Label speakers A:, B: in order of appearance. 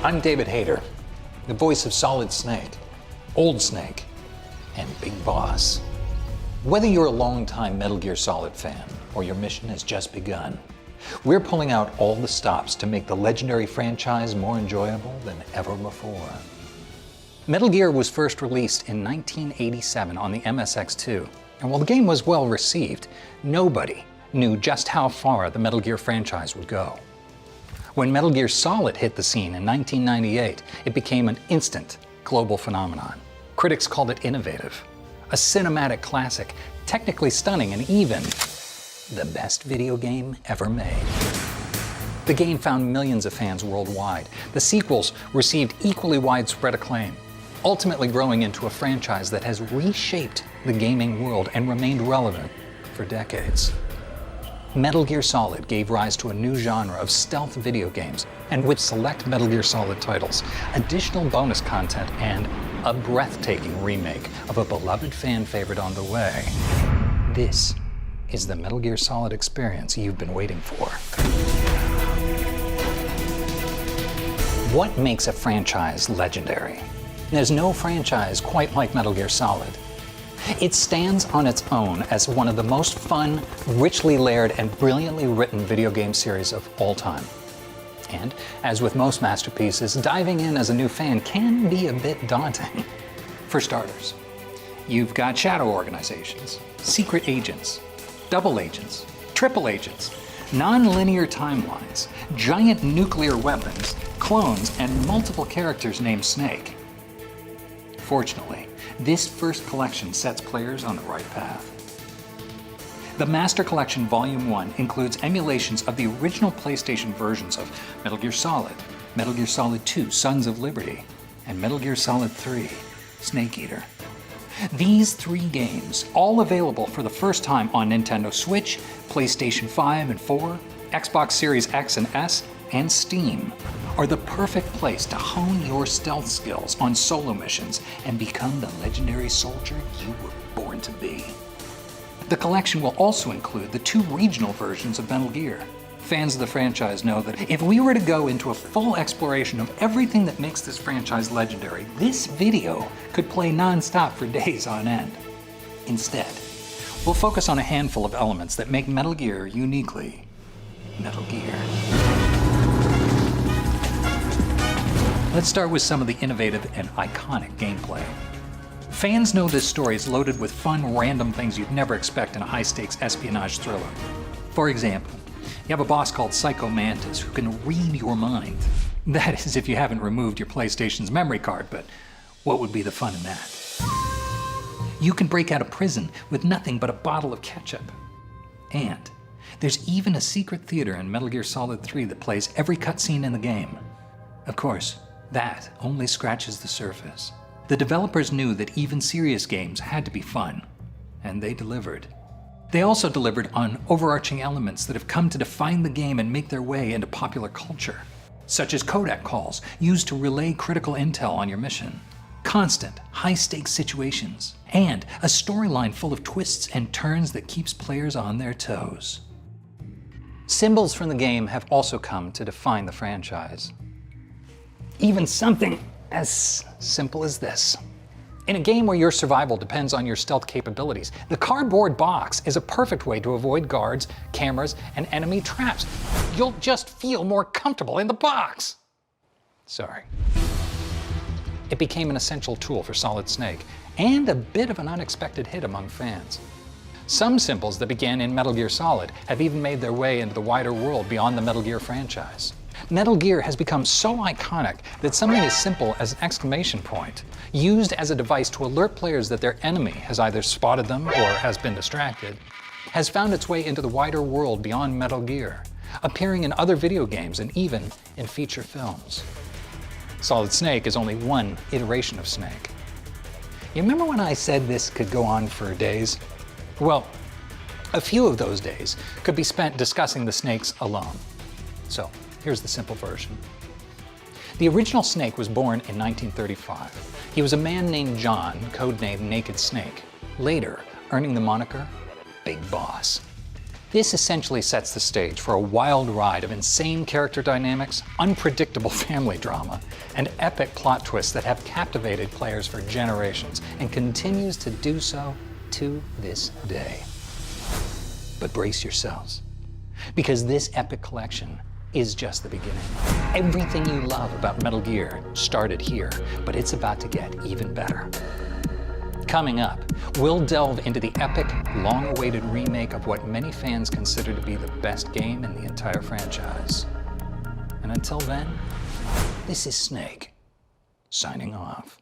A: I'm David Hayter, the voice of Solid Snake, Old Snake, and Big Boss. Whether you're a longtime Metal Gear Solid fan or your mission has just begun, we're pulling out all the stops to make the legendary franchise more enjoyable than ever before. Metal Gear was first released in 1987 on the MSX2, and while the game was well received, nobody knew just how far the Metal Gear franchise would go. When Metal Gear Solid hit the scene in 1998, it became an instant global phenomenon. Critics called it innovative, a cinematic classic, technically stunning, and even the best video game ever made. The game found millions of fans worldwide. The sequels received equally widespread acclaim, ultimately growing into a franchise that has reshaped the gaming world and remained relevant for decades. Metal Gear Solid gave rise to a new genre of stealth video games, and with select Metal Gear Solid titles, additional bonus content, and a breathtaking remake of a beloved fan favorite on the way. This is the Metal Gear Solid experience you've been waiting for. What makes a franchise legendary? There's no franchise quite like Metal Gear Solid. It stands on its own as one of the most fun, richly layered, and brilliantly written video game series of all time. And, as with most masterpieces, diving in as a new fan can be a bit daunting. For starters, you've got shadow organizations, secret agents, double agents, triple agents, non-linear timelines, giant nuclear weapons, clones, and multiple characters named Snake. Fortunately, this first collection sets players on the right path. The Master Collection Volume 1 includes emulations of the original PlayStation versions of Metal Gear Solid, Metal Gear Solid 2 Sons of Liberty, and Metal Gear Solid 3 Snake Eater. These three games, all available for the first time on Nintendo Switch, PlayStation 5 and 4, Xbox Series X and S, and Steam, are the perfect place to hone your stealth skills on solo missions and become the legendary soldier you were born to be. The collection will also include the two regional versions of Metal Gear. Fans of the franchise know that if we were to go into a full exploration of everything that makes this franchise legendary, this video could play non-stop for days on end. Instead, we'll focus on a handful of elements that make Metal Gear uniquely Metal Gear. Let's start with some of the innovative and iconic gameplay. Fans know this story is loaded with fun, random things you'd never expect in a high-stakes espionage thriller. For example, you have a boss called Psycho Mantis who can read your mind. That is if you haven't removed your PlayStation's memory card, but what would be the fun in that? You can break out of prison with nothing but a bottle of ketchup. And there's even a secret theater in Metal Gear Solid 3 that plays every cutscene in the game. Of course, that only scratches the surface. The developers knew that even serious games had to be fun, and they delivered. They also delivered on overarching elements that have come to define the game and make their way into popular culture, such as codec calls used to relay critical intel on your mission, constant, high-stakes situations, and a storyline full of twists and turns that keeps players on their toes. Symbols from the game have also come to define the franchise. Even something as simple as this. In a game where your survival depends on your stealth capabilities, the cardboard box is a perfect way to avoid guards, cameras, and enemy traps. You'll just feel more comfortable in the box. Sorry. It became an essential tool for Solid Snake, and a bit of an unexpected hit among fans. Some symbols that began in Metal Gear Solid have even made their way into the wider world beyond the Metal Gear franchise. Metal Gear has become so iconic that something as simple as an exclamation point, used as a device to alert players that their enemy has either spotted them or has been distracted, has found its way into the wider world beyond Metal Gear, appearing in other video games and even in feature films. Solid Snake is only one iteration of Snake. You remember when I said this could go on for days? Well, a few of those days could be spent discussing the Snakes alone. So, here's the simple version. The original Snake was born in 1935. He was a man named John, codenamed Naked Snake, later earning the moniker Big Boss. This essentially sets the stage for a wild ride of insane character dynamics, unpredictable family drama, and epic plot twists that have captivated players for generations and continues to do so to this day. But brace yourselves, because this epic collection is just the beginning. Everything you love about Metal Gear started here, but it's about to get even better. Coming up, we'll delve into the epic, long-awaited remake of what many fans consider to be the best game in the entire franchise. And until then, this is Snake, signing off.